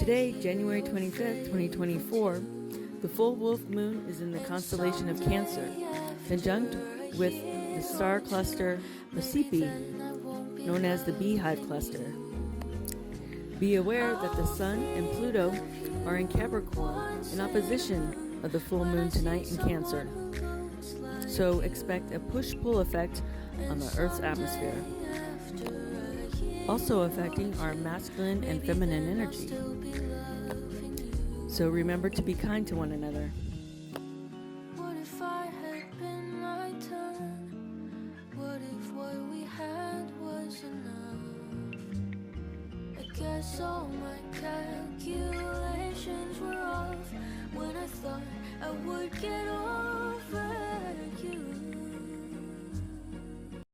Today, January 25th, 2024, the full wolf moon is in the constellation of Cancer, conjunct with the star cluster Praesepe, known as the Beehive cluster. Be aware that the Sun and Pluto are in Capricorn in opposition of the full moon tonight in Cancer. So expect a push-pull effect on the Earth's atmosphere. Also affecting our masculine and feminine energy. So remember to be kind to one another. What if I had been my turn? What if what we had was enough? I guess all my calculations were off when I thought I would get off.